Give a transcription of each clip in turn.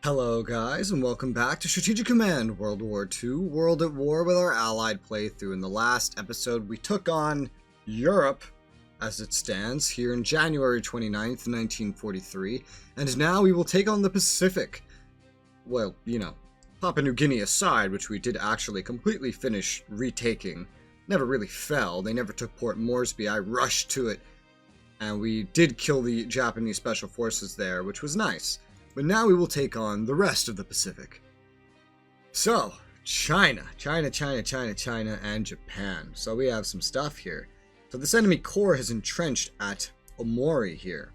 Hello guys, and welcome back to Strategic Command World War II, World at War with our Allied playthrough. In the last episode, we took on Europe, as it stands, here in January 29th, 1943, and now we will take on the Pacific. Well, you know, Papua New Guinea aside, which we did actually completely finish retaking. Never really fell, they never took Port Moresby, I rushed to it, and we did kill the Japanese Special Forces there, which was nice. But now we will take on the rest of the Pacific. So, China, and Japan. So we have some stuff here. So this enemy corps has entrenched at Omori here.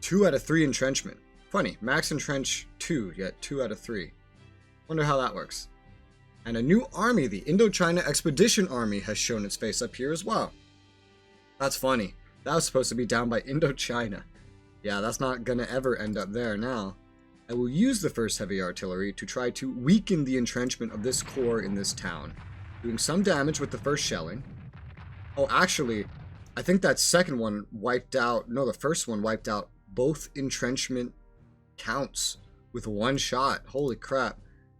2 out of 3 entrenchment. Funny, max entrench 2, yet 2 out of 3. Wonder how that works. And a new army, the Indochina Expedition Army, has shown its face up here as well. That's funny. That was supposed to be down by Indochina. Yeah, that's not gonna ever end up there now. I will use the 1st Heavy Artillery to try to weaken the entrenchment of this corps in this town, doing some damage with the first shelling. Oh, actually, I think that second one wiped out, no, the first one wiped out both entrenchment counts with 1 shot. Holy crap.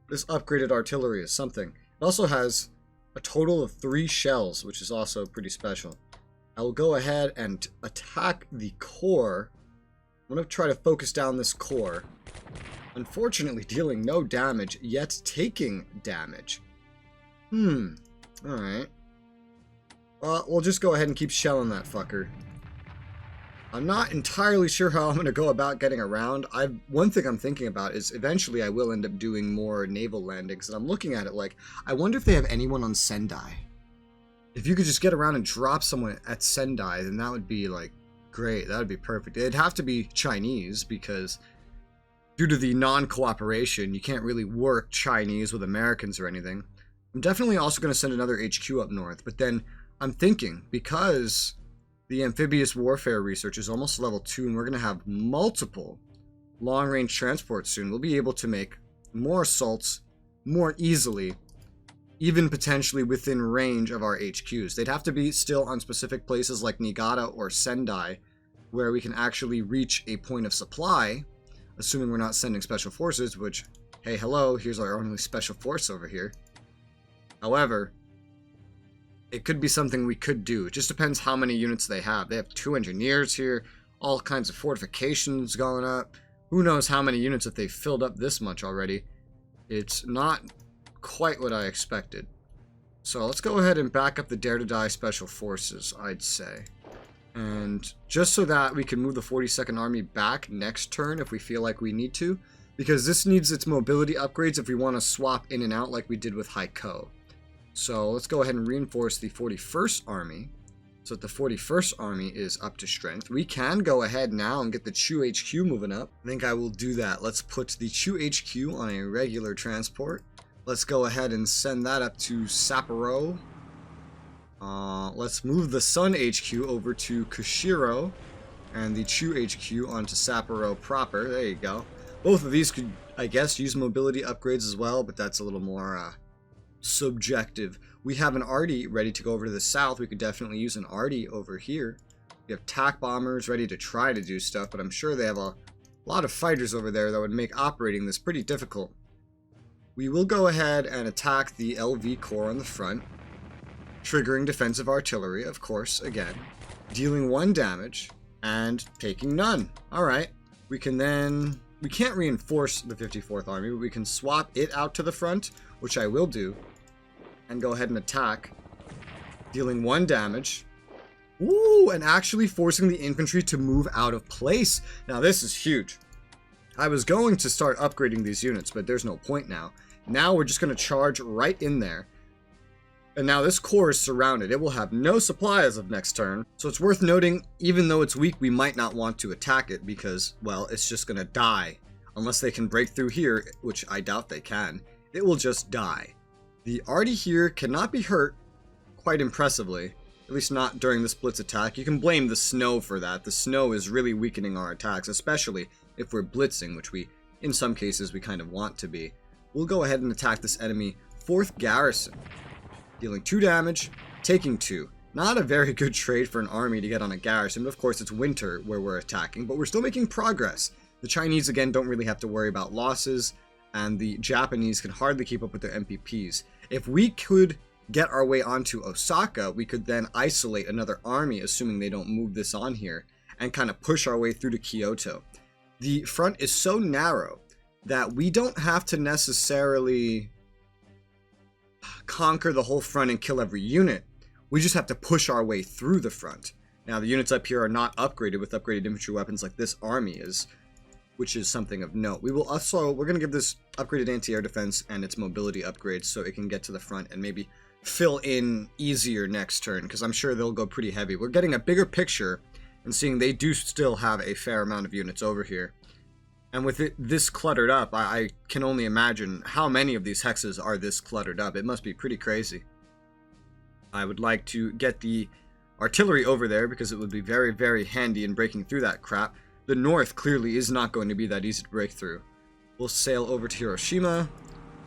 This upgraded artillery is something. It also has a total of 3 shells, which is also pretty special. I will go ahead and attack the corps. I'm going to try to focus down this core. Unfortunately, dealing no damage, yet taking damage. Alright. Well, we'll just go ahead and keep shelling that fucker. I'm not entirely sure how I'm going to go about getting around. One thing I'm thinking about is eventually I will end up doing more naval landings. And I'm looking at it like, I wonder if they have anyone on Sendai. If you could just get around and drop someone at Sendai, then that would be like, great, that would be perfect. It'd have to be Chinese because due to the non-cooperation, you can't really work Chinese with Americans or anything. I'm definitely also going to send another HQ up north, but then I'm thinking because the amphibious warfare research is almost level 2 and we're going to have multiple long-range transports soon, we'll be able to make more assaults more easily, even potentially within range of our HQs. They'd have to be still on specific places like Niigata or Sendai, where we can actually reach a point of supply, assuming we're not sending special forces, which, hey, hello, here's our only special force over here. However, it could be something we could do. It just depends how many units they have. They have 2 engineers here, all kinds of fortifications going up. Who knows how many units if they've filled up this much already. It's not quite what I expected. So let's go ahead and back up the Dare to Die Special Forces, I'd say. And just so that we can move the 42nd Army back next turn if we feel like we need to, because this needs its mobility upgrades if we want to swap in and out like we did with Haikou. So let's go ahead and reinforce the 41st Army so that the 41st Army is up to strength. We can go ahead now and get the Chu HQ moving up. I think I will do that. Let's put the Chu HQ on a regular transport. Let's go ahead and send that up to Sapporo. Let's move the Sun HQ over to Kushiro and the Chu HQ onto Sapporo proper. There you go. Both of these could, I guess, use mobility upgrades as well, but that's a little more subjective. We have an Arty ready to go over to the south. We could definitely use an Arty over here. We have TAC bombers ready to try to do stuff, but I'm sure they have a lot of fighters over there that would make operating this pretty difficult. We will go ahead and attack the LV Corps on the front, triggering defensive artillery, of course, again, dealing 1 damage, and taking none. Alright, we can't reinforce the 54th Army, but we can swap it out to the front, which I will do, and go ahead and attack, dealing 1 damage. Ooh, and actually forcing the infantry to move out of place. Now this is huge. I was going to start upgrading these units, but there's no point now. Now we're just going to charge right in there. And now this corps is surrounded. It will have no supply as of next turn. So it's worth noting, even though it's weak, we might not want to attack it because, well, it's just going to die. Unless they can break through here, which I doubt they can. It will just die. The Arty here cannot be hurt quite impressively. At least not during this blitz attack. You can blame the snow for that. The snow is really weakening our attacks, especially if we're blitzing, which we, in some cases, we kind of want to be. We'll go ahead and attack this enemy 4th Garrison, dealing 2 damage, taking 2. Not a very good trade for an army to get on a garrison, but of course it's winter where we're attacking, but we're still making progress. The Chinese, again, don't really have to worry about losses, and the Japanese can hardly keep up with their MPPs. If we could get our way onto Osaka, we could then isolate another army, assuming they don't move this on here, and kind of push our way through to Kyoto. The front is so narrow that we don't have to necessarily conquer the whole front and kill every unit. We just have to push our way through the front. Now, the units up here are not upgraded with upgraded infantry weapons like this army is, which is something of note. We're going to give this upgraded anti-air defense and its mobility upgrades so it can get to the front and maybe fill in easier next turn, because I'm sure they'll go pretty heavy. We're getting a bigger picture and seeing they do still have a fair amount of units over here. And with it this cluttered up, I can only imagine how many of these hexes are this cluttered up. It must be pretty crazy. I would like to get the artillery over there because it would be very, very handy in breaking through that crap. The north clearly is not going to be that easy to break through. We'll sail over to Hiroshima.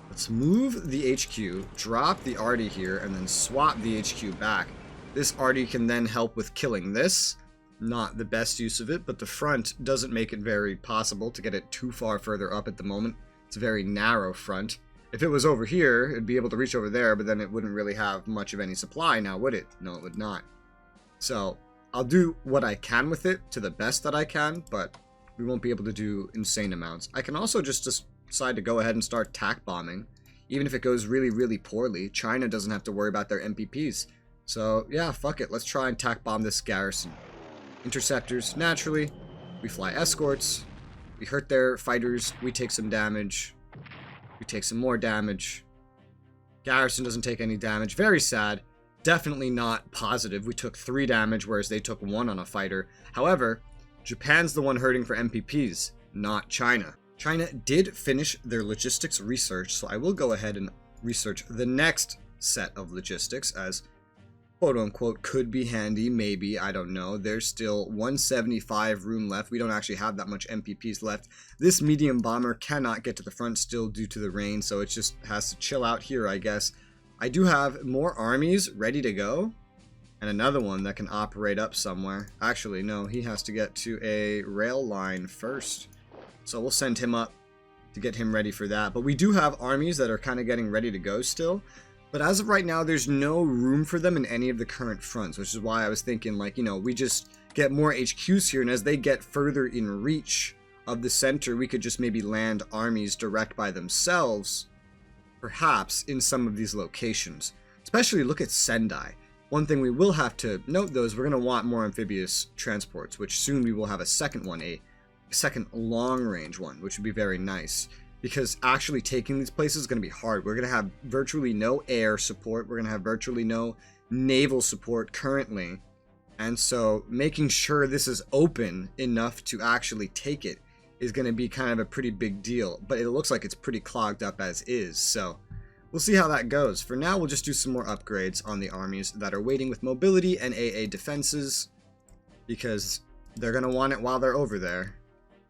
Let's move the HQ, drop the arty here, and then swap the HQ back. This arty can then help with killing this. Not the best use of it, but the front doesn't make it very possible to get it too far further up at the moment. It's a very narrow front. If it was over here, it'd be able to reach over there, but then it wouldn't really have much of any supply now, would it? No, it would not. So I'll do what I can with it to the best that I can, but we won't be able to do insane amounts. I can also just decide to go ahead and start tack bombing. Even if it goes really, really poorly, China doesn't have to worry about their MPPs. So yeah, fuck it. Let's try and tack bomb this garrison. Interceptors, naturally. We fly escorts. We hurt their fighters. We take some damage. We take some more damage. Garrison doesn't take any damage. Very sad. Definitely not positive. We took 3 damage, whereas they took 1 on a fighter. However, Japan's the one hurting for MPPs, not China. China did finish their logistics research, so I will go ahead and research the next set of logistics as quote-unquote could be handy, maybe, I don't know. There's still 175 room left. We don't actually have that much MPPs left. This medium bomber cannot get to the front still due to the rain, so it just has to chill out here, I guess. I do have more armies ready to go, and another one that can operate up somewhere. Actually, no, he has to get to a rail line first. So we'll send him up to get him ready for that. But we do have armies that are kind of getting ready to go still. But as of right now, there's no room for them in any of the current fronts, which is why I was thinking, like, you know, we just get more HQs here, and as they get further in reach of the center, we could just maybe land armies direct by themselves, perhaps, in some of these locations. Especially look at Sendai. One thing we will have to note, though, is we're going to want more amphibious transports, which soon we will have a second one, a second long-range one, which would be very nice. Because actually taking these places is going to be hard. We're going to have virtually no air support. We're going to have virtually no naval support currently. And so making sure this is open enough to actually take it is going to be kind of a pretty big deal. But it looks like it's pretty clogged up as is. So we'll see how that goes. For now, we'll just do some more upgrades on the armies that are waiting with mobility and AA defenses. Because they're going to want it while they're over there.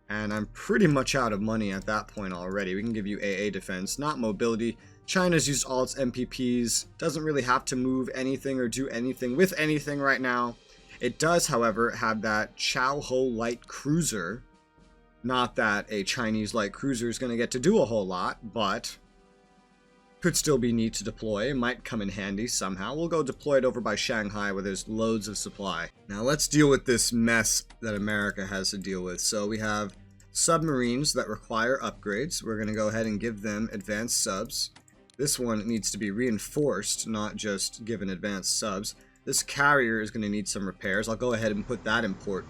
And I'm pretty much out of money at that point already. We can give you AA defense, not mobility. China's used all its MPPs. Doesn't really have to move anything or do anything with anything right now. It does, however, have that Chao Ho light cruiser. Not that a Chinese light cruiser is going to get to do a whole lot, but could still be neat to deploy. It might come in handy somehow. We'll go deploy it over by Shanghai where there's loads of supply. Now let's deal with this mess that America has to deal with. So we have submarines that require upgrades. We're going to go ahead and give them advanced subs. This one needs to be reinforced, not just given advanced subs. This carrier is going to need some repairs. I'll go ahead and put that in port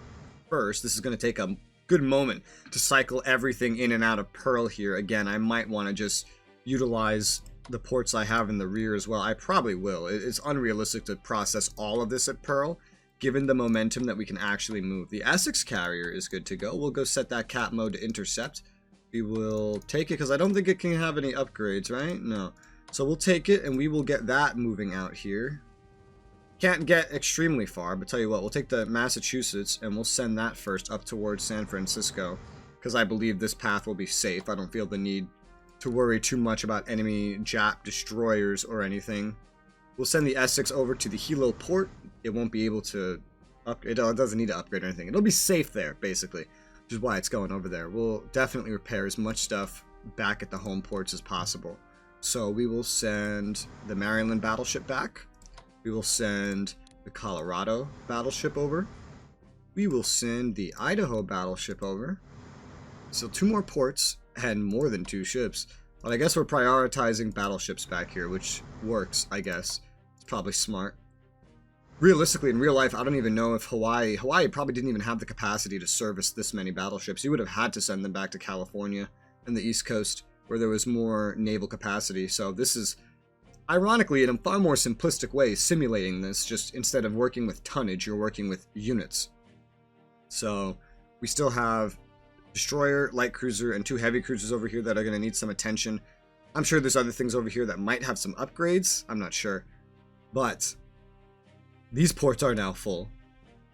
first. This is going to take a good moment to cycle everything in and out of Pearl here. Again, I might want to just utilize the ports I have in the rear as well. I probably will. It's unrealistic to process all of this at Pearl, given the momentum that we can actually move. The Essex carrier is good to go. We'll go set that cap mode to intercept. We will take it because I don't think it can have any upgrades, right? No. So we'll take it and we will get that moving out here. Can't get extremely far, but tell you what, we'll take the Massachusetts and we'll send that first up towards San Francisco because I believe this path will be safe. I don't feel the need to worry too much about enemy Jap destroyers or anything. We'll send the Essex over to the Hilo port. It won't be able to it doesn't need to upgrade or anything. It'll be safe there, basically. which is why it's going over there. We'll definitely repair as much stuff back at the home ports as possible. So we will send the Maryland battleship back. We will send the Colorado battleship over. We will send the Idaho battleship over. So 2 more ports and more than 2 ships. But I guess we're prioritizing battleships back here, which works, I guess. It's probably smart. Realistically, in real life, I don't even know if Hawaii probably didn't even have the capacity to service this many battleships. You would have had to send them back to California and the East Coast, where there was more naval capacity. So this is, ironically, in a far more simplistic way, simulating this. Just instead of working with tonnage, you're working with units. So we still have destroyer, light cruiser, and 2 heavy cruisers over here that are going to need some attention. I'm sure there's other things over here that might have some upgrades. I'm not sure. But these ports are now full.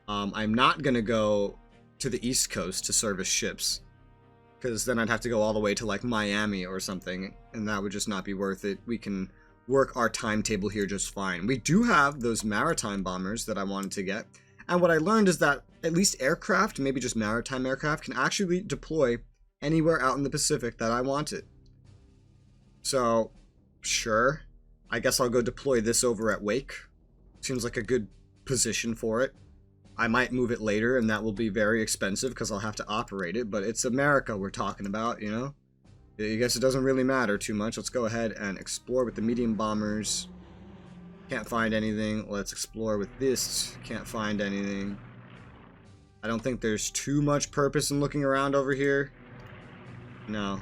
I'm not going to go to the East Coast to service ships, because then I'd have to go all the way to like Miami or something, and that would just not be worth it. We can work our timetable here just fine. We do have those maritime bombers that I wanted to get. And what I learned is that at least aircraft, maybe just maritime aircraft, can actually deploy anywhere out in the Pacific that I want it. So, sure. I guess I'll go deploy this over at Wake. Seems like a good position for it. I might move it later, and that will be very expensive because I'll have to operate it, but it's America we're talking about, you know? I guess it doesn't really matter too much. Let's go ahead and explore with the medium bombers. Can't find anything. Let's explore with this. Can't find anything. I don't think there's too much purpose in looking around over here. No.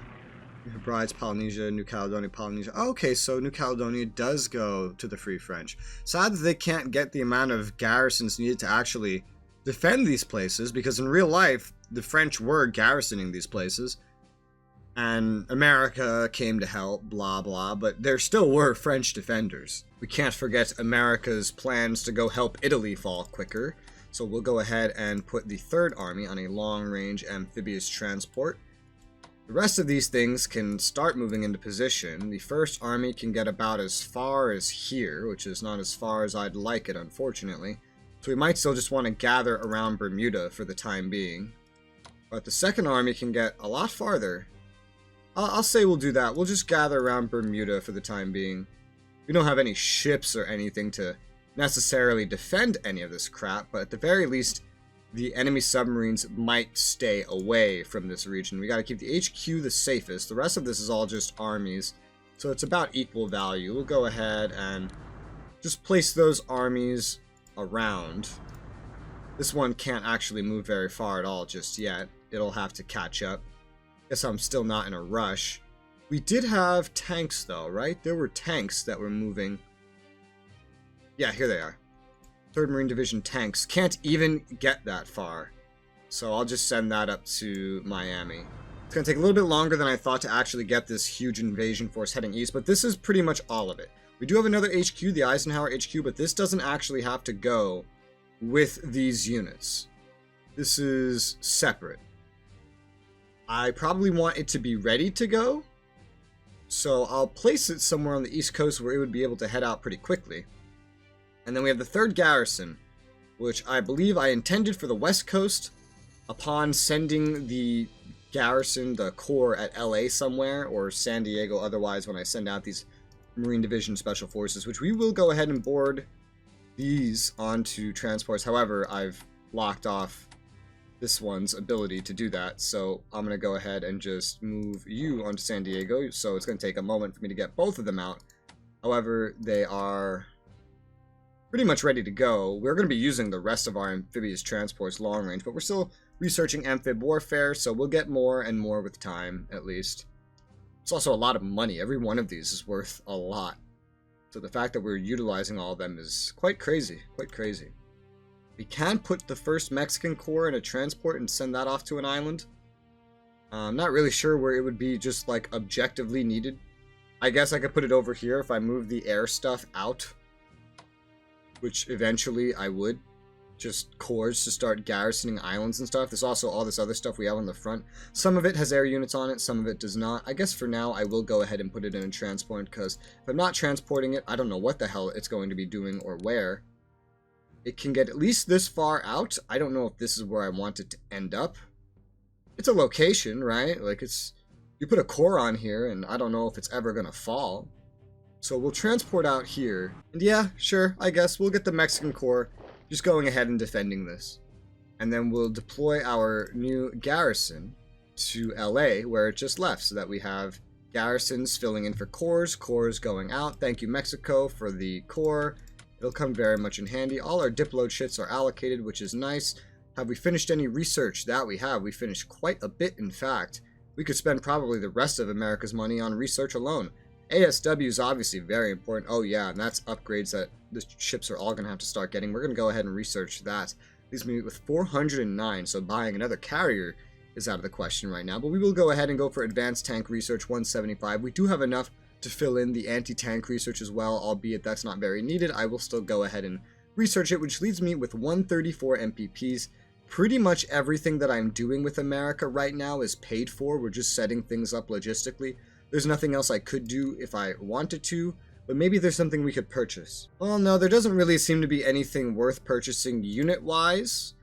New Hebrides, Polynesia, New Caledonia, Polynesia. Okay, so New Caledonia does go to the Free French. Sad that they can't get the amount of garrisons needed to actually defend these places, because in real life, the French were garrisoning these places. And America came to help, blah, blah, but there still were French defenders. We can't forget America's plans to go help Italy fall quicker. So we'll go ahead and put the 3rd Army on a long-range amphibious transport. The rest of these things can start moving into position. The 1st Army can get about as far as here, which is not as far as I'd like it, unfortunately. So we might still just want to gather around Bermuda for the time being. But the 2nd Army can get a lot farther. I'll say we'll do that. We'll just gather around Bermuda for the time being. We don't have any ships or anything to necessarily defend any of this crap, but at the very least, the enemy submarines might stay away from this region. We gotta keep the HQ the safest. The rest of this is all just armies, so it's about equal value. We'll go ahead and just place those armies around. This one can't actually move very far at all just yet. It'll have to catch up. Guess I'm still not in a rush. We did have tanks though, right? There were tanks that were moving. Yeah, here they are. 3rd Marine Division tanks. Can't even get that far. So I'll just send that up to Miami. It's going to take a little bit longer than I thought to actually get this huge invasion force heading east, but this is pretty much all of it. We do have another HQ, the Eisenhower HQ, but this doesn't actually have to go with these units. This is separate. I probably want it to be ready to go, so I'll place it somewhere on the East Coast where it would be able to head out pretty quickly. And then we have the 3rd Garrison, which I believe I intended for the West Coast upon sending the garrison, the Corps, at LA somewhere, or San Diego otherwise, when I send out these Marine Division Special Forces, which we will go ahead and board these onto transports. However, I've locked off this one's ability to do that, so I'm going to go ahead and just move you onto San Diego, so it's going to take a moment for me to get both of them out. However, they are pretty much ready to go. We're going to be using the rest of our amphibious transports long range, but we're still researching amphib warfare, so we'll get more and more with time, at least. It's also a lot of money. Every one of these is worth a lot. So the fact that we're utilizing all of them is quite crazy, quite crazy. We can put the 1st Mexican Corps in a transport and send that off to an island. I'm not really sure where it would be just like objectively needed. I guess I could put it over here if I move the air stuff out, which eventually I would. Just corps to start garrisoning islands and stuff. There's also all this other stuff we have on the front. Some of it has air units on it, some of it does not. I guess for now I will go ahead and put it in a transport, because if I'm not transporting it, I don't know what the hell it's going to be doing or where. It can get at least this far out. I don't know if this is where I want it to end up. it's a location, right? Like, it's, you put a core on here, and I don't know if it's ever gonna fall. So we'll transport out here. And yeah, sure, I guess we'll get the Mexican core just going ahead and defending this. And then we'll deploy our new garrison to LA, where it just left, so that we have garrisons filling in for cores, cores going out. Thank you, Mexico, for the core. It'll come very much in handy. All our dipload shits are allocated, which is nice. Have we finished any research? That we have. We finished quite a bit, in fact. We could spend probably the rest of America's money on research alone. ASW is obviously very important. Oh yeah, and that's upgrades that the ships are all going to have to start getting. We're going to go ahead and research that. Leaves me with 409, so buying another carrier is out of the question right now. But we will go ahead and go for advanced tank research 175. We do have enough to fill in the anti-tank research as well, albeit that's not very needed. I will still go ahead and research it, which leaves me with 134 MPPs. Pretty much everything that I'm doing with America right now is paid for. We're just setting things up logistically. There's nothing else I could do if I wanted to, but maybe there's something we could purchase. Well, no, there doesn't really seem to be anything worth purchasing unit-wise.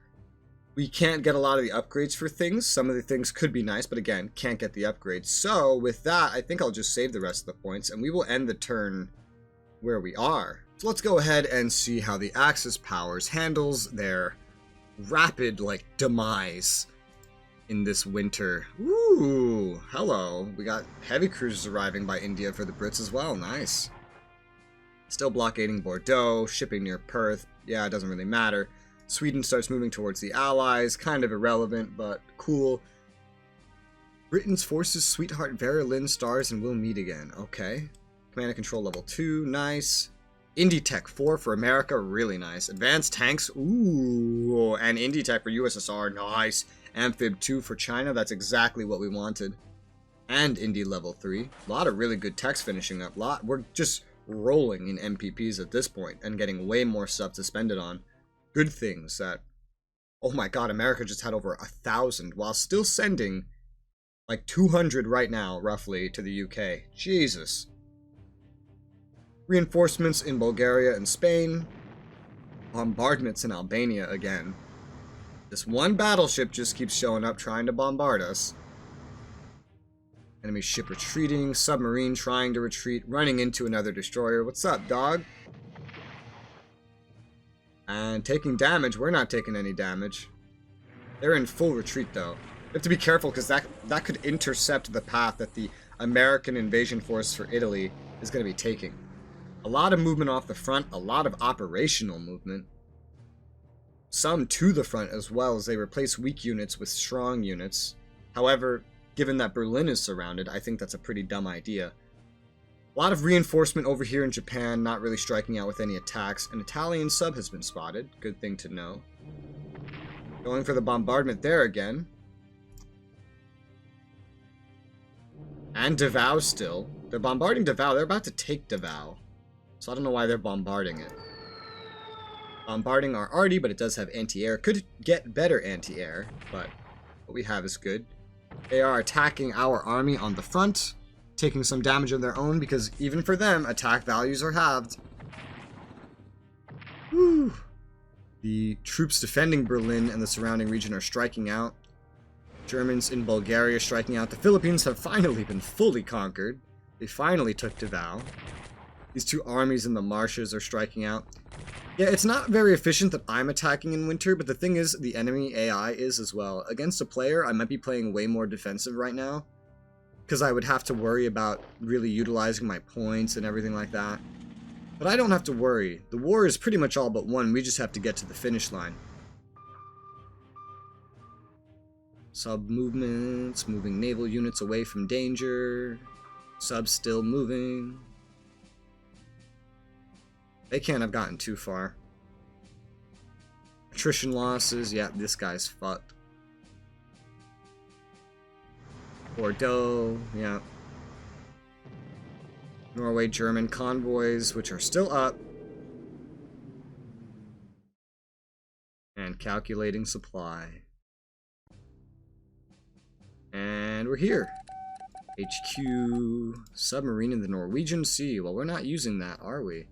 We can't get a lot of the upgrades for things. Some of the things could be nice, but again, can't get the upgrades. So with that, I think I'll just save the rest of the points, and we will end the turn where we are. So let's go ahead and see how the Axis Powers handles their rapid, like, demise in this winter. Ooh, hello. We got heavy cruisers arriving by India for the Brits as well. Nice. Still blockading Bordeaux, shipping near Perth. Yeah, it doesn't really matter. Sweden starts moving towards the Allies. Kind of irrelevant, but cool. Britain's forces, Sweetheart, Vera Lynn, stars, and will meet again. Okay. Command and control level 2. Nice. Indie Tech 4 for America. Really nice. Advanced tanks. Ooh. And Indie Tech for USSR. Nice. Amphib 2 for China. That's exactly what we wanted. And Indie level 3. A lot of really good techs finishing up. We're just rolling in MPPs at this point and getting way more stuff to spend it on. Good things that... Oh my god, America just had over 1,000 while still sending like 200 right now, roughly, to the UK. Jesus. Reinforcements in Bulgaria and Spain. Bombardments in Albania again. This one battleship just keeps showing up trying to bombard us. Enemy ship retreating. Submarine trying to retreat. Running into another destroyer. What's up, dog? And taking damage. We're not taking any damage. They're in full retreat, though. You have to be careful, because that could intercept the path that the American invasion force for Italy is going to be taking. A lot of movement off the front. A lot of operational movement. Some to the front as well, as they replace weak units with strong units. However, given that Berlin is surrounded, I think that's a pretty dumb idea. A lot of reinforcement over here in Japan, not really striking out with any attacks. An Italian sub has been spotted. Good thing to know. Going for the bombardment there again. And Davao still. They're bombarding Davao. They're about to take Davao. So I don't know why they're bombarding it. Bombarding our arty, but it does have anti-air. Could get better anti-air, but what we have is good. They are attacking our army on the front, taking some damage of their own, because even for them, attack values are halved. Woo. The troops defending Berlin and the surrounding region are striking out. Germans in Bulgaria striking out. The Philippines have finally been fully conquered. They finally took Davao. These two armies in the marshes are striking out. Yeah, it's not very efficient that I'm attacking in winter, but the thing is, the enemy AI is as well. Against a player, I might be playing way more defensive right now, because I would have to worry about really utilizing my points and everything like that. But I don't have to worry. The war is pretty much all but won. We just have to get to the finish line. Sub movements, moving naval units away from danger. Subs still moving. They can't have gotten too far. Attrition losses. Yeah, this guy's fucked. Bordeaux. Yeah. Norway, German convoys, which are still up. And calculating supply. And we're here. HQ. Submarine in the Norwegian Sea. Well, we're not using that, are we?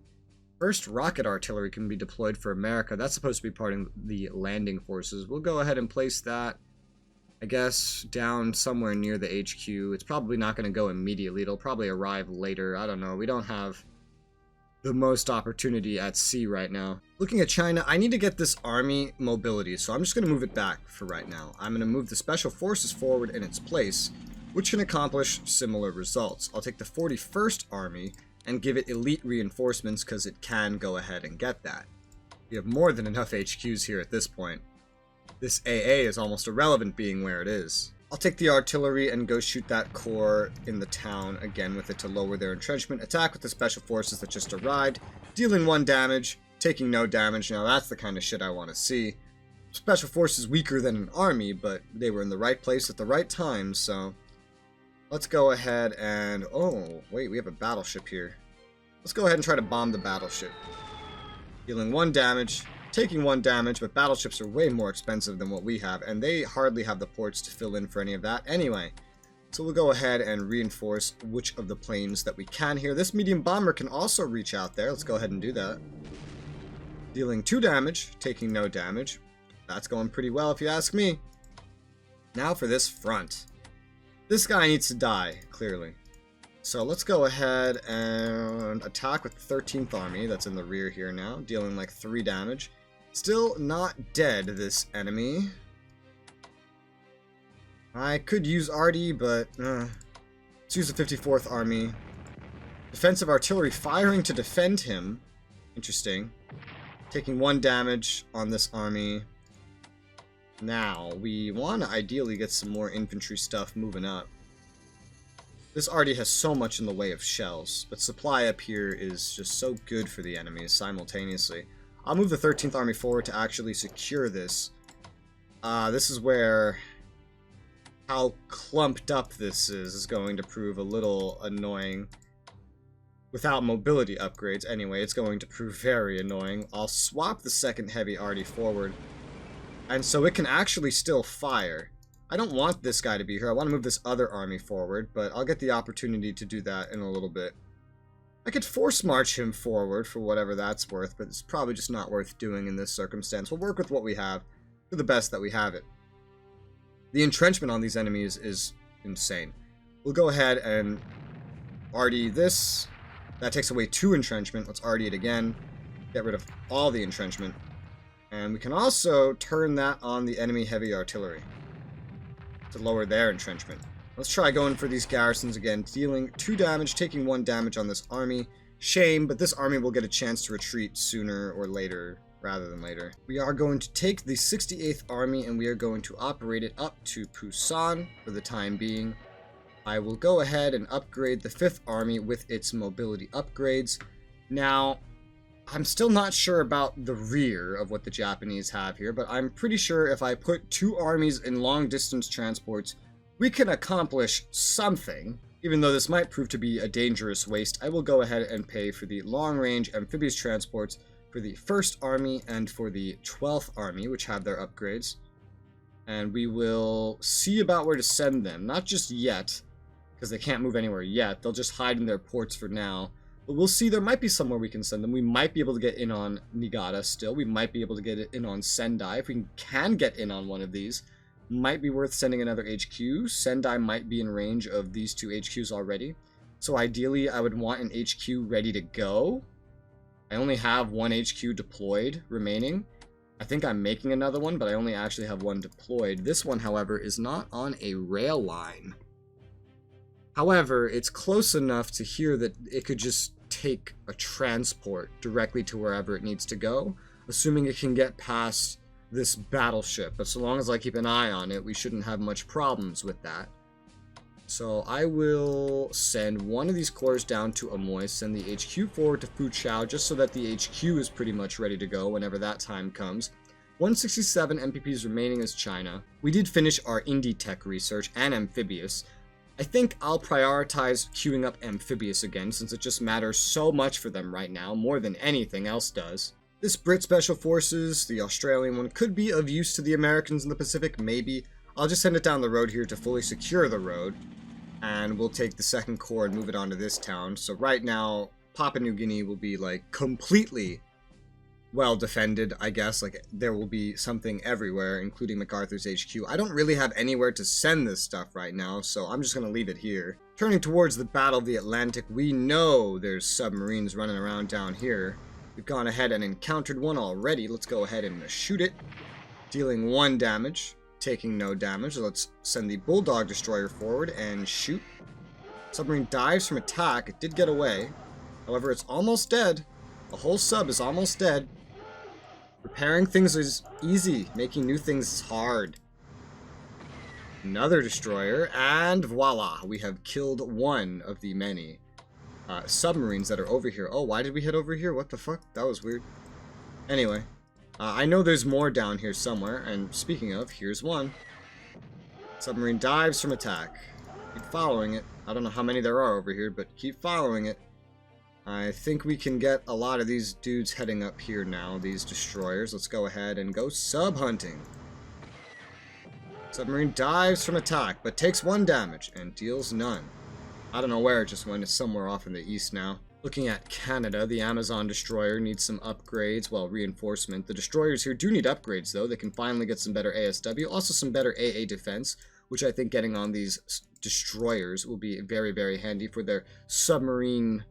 First rocket artillery can be deployed for America. That's supposed to be part of the landing forces. We'll go ahead and place that. I guess down somewhere near the HQ. It's probably not going to go immediately. It'll probably arrive later. I don't know. We don't have the most opportunity at sea right now. Looking at China, I need to get this army mobility, so I'm just going to move it back for right now. I'm going to move the special forces forward in its place, which can accomplish similar results. I'll take the 41st Army and give it elite reinforcements because it can go ahead and get that. We have more than enough HQs here at this point. This AA is almost irrelevant being where it is. I'll take the artillery and go shoot that corps in the town again with it to lower their entrenchment. Attack with the special forces that just arrived, dealing 1 damage, taking no damage. Now that's the kind of shit I want to see. Special forces weaker than an army, but they were in the right place at the right time, so let's go ahead and... oh, wait, we have a battleship here. Let's go ahead and try to bomb the battleship. Dealing 1 damage, taking 1 damage, but battleships are way more expensive than what we have, and they hardly have the ports to fill in for any of that anyway. So we'll go ahead and reinforce which of the planes that we can here. This medium bomber can also reach out there. Let's go ahead and do that. Dealing 2 damage, taking no damage. That's going pretty well if you ask me. Now for this front. This guy needs to die, clearly. So let's go ahead and attack with the 13th Army that's in the rear here now, dealing like 3 damage. Still not dead, this enemy. I could use Artie, but let's use the 54th Army. Defensive artillery firing to defend him. Interesting. Taking 1 damage on this army. Now, we want to ideally get some more infantry stuff moving up. This already has so much in the way of shells, but supply up here is just so good for the enemies simultaneously. I'll move the 13th Army forward to actually secure this. This is where how clumped up this is going to prove a little annoying. Without mobility upgrades, anyway, it's going to prove very annoying. I'll swap the 2nd Heavy Arty forward, and so it can actually still fire. I don't want this guy to be here. I want to move this other army forward, but I'll get the opportunity to do that in a little bit. I could force march him forward for whatever that's worth, but it's probably just not worth doing in this circumstance. We'll work with what we have to the best that we have it. The entrenchment on these enemies is insane. We'll go ahead and arty this. That takes away 2 entrenchment. Let's arty it again. Get rid of all the entrenchment. And we can also turn that on the enemy heavy artillery to lower their entrenchment. Let's try going for these garrisons again, dealing 2 damage, taking 1 damage on this army. Shame, but this army will get a chance to retreat sooner or later, rather than later. We are going to take the 68th Army and we are going to operate it up to Pusan for the time being. I will go ahead and upgrade the 5th Army with its mobility upgrades. Now, I'm still not sure about the rear of what the Japanese have here, but I'm pretty sure if I put 2 armies in long-distance transports, we can accomplish something. Even though this might prove to be a dangerous waste, I will go ahead and pay for the long-range amphibious transports for the 1st Army and for the 12th Army, which have their upgrades. And we will see about where to send them. Not just yet, because they can't move anywhere yet. They'll just hide in their ports for now. But we'll see, there might be somewhere we can send them. We might be able to get in on Niigata still. We might be able to get it in on Sendai. If we can get in on one of these, might be worth sending another HQ. Sendai might be in range of these 2 HQs already. So ideally, I would want an HQ ready to go. I only have 1 HQ deployed remaining. I think I'm making another one, but I only actually have 1 deployed. This one, however, is not on a rail line. However, it's close enough to here that it could just take a transport directly to wherever it needs to go, assuming it can get past this battleship. But so long as I keep an eye on it, we shouldn't have much problems with that. So I will send one of these corps down to Amoy, send the HQ forward to Fuchao, just so that the HQ is pretty much ready to go whenever that time comes. 167 MPPs remaining is China. We did finish our Indie Tech research and amphibious. I think I'll prioritize queuing up amphibious again, since it just matters so much for them right now, more than anything else does. This Brit Special Forces, the Australian one, could be of use to the Americans in the Pacific, maybe. I'll just send it down the road here to fully secure the road, and we'll take the 2nd Corps and move it onto this town. So right now, Papua New Guinea will be, like, completely well defended, I guess. Like, there will be something everywhere, including MacArthur's HQ. I don't really have anywhere to send this stuff right now, so I'm just going to leave it here. Turning towards the Battle of the Atlantic, we know there's submarines running around down here. We've gone ahead and encountered one already. Let's go ahead and shoot it. Dealing 1 damage, taking no damage. Let's send the Bulldog Destroyer forward and shoot. Submarine dives from attack. It did get away. However, it's almost dead. The whole sub is almost dead. Repairing things is easy. Making new things is hard. Another destroyer, and voila, we have killed one of the many submarines that are over here. Oh, why did we head over here? What the fuck? That was weird. Anyway, I know there's more down here somewhere, and speaking of, here's one. Submarine dives from attack. Keep following it. I don't know how many there are over here, but keep following it. I think we can get a lot of these dudes heading up here now, these destroyers. Let's go ahead and go sub-hunting. Submarine dives from attack, but takes 1 damage and deals none. I don't know where it just went. It's somewhere off in the east now. Looking at Canada, the Amazon destroyer needs some upgrades, well, reinforcement. The destroyers here do need upgrades, though. They can finally get some better ASW, also some better AA defense, which I think getting on these destroyers will be very, very handy for their submarine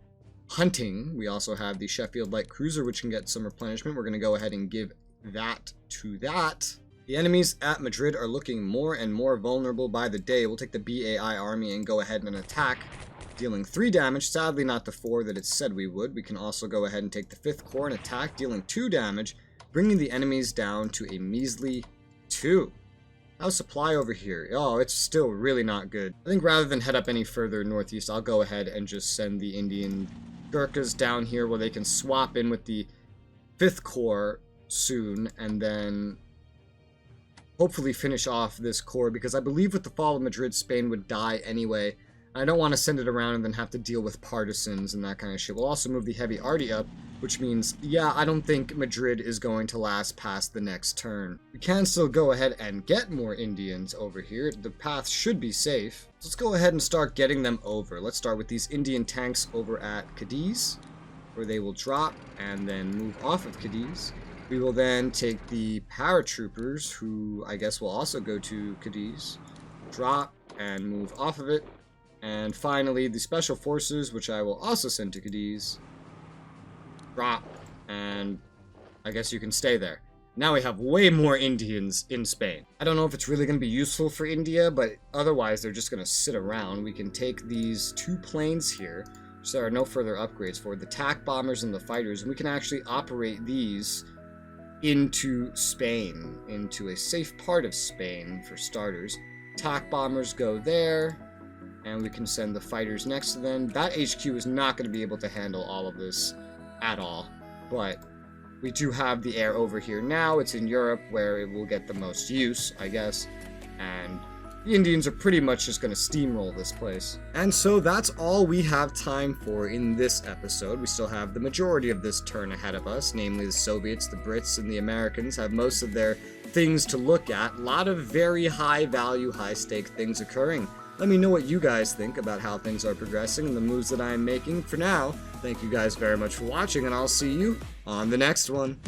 hunting. We also have the Sheffield Light Cruiser, which can get some replenishment. We're going to go ahead and give that to that. The enemies at Madrid are looking more and more vulnerable by the day. We'll take the BAI army and go ahead and attack, dealing 3 damage, sadly not the 4 that it said we would. We can also go ahead and take the 5th Corps and attack, dealing 2 damage, bringing the enemies down to a measly 2. How's supply over here? Oh, it's still really not good. I think rather than head up any further northeast, I'll go ahead and just send the Indian Gurkhas down here where they can swap in with the 5th Corps soon, and then hopefully finish off this corps, because I believe with the fall of Madrid, Spain would die anyway. I don't want to send it around and then have to deal with partisans and that kind of shit. We'll also move the heavy arty up, which means, yeah, I don't think Madrid is going to last past the next turn. We can still go ahead and get more Indians over here. The path should be safe. Let's go ahead and start getting them over. Let's start with these Indian tanks over at Cadiz, where they will drop and then move off of Cadiz. We will then take the paratroopers, who I guess will also go to Cadiz, drop and move off of it. And finally, the special forces, which I will also send to Cadiz, drop, and I guess you can stay there. Now we have way more Indians in Spain. I don't know if it's really going to be useful for India, but otherwise they're just going to sit around. We can take these 2 planes here, so there are no further upgrades for the attack bombers and the fighters, and we can actually operate these into Spain, into a safe part of Spain for starters. Attack bombers go there, and we can send the fighters next to them. That HQ is not going to be able to handle all of this at all, but we do have the air over here now. It's in Europe where it will get the most use, I guess, and the Indians are pretty much just going to steamroll this place. And so that's all we have time for in this episode. We still have the majority of this turn ahead of us, namely the Soviets, the Brits, and the Americans have most of their things to look at. A lot of very high value, high stake things occurring. Let me know what you guys think about how things are progressing and the moves that I am making. For now, thank you guys very much for watching, and I'll see you on the next one.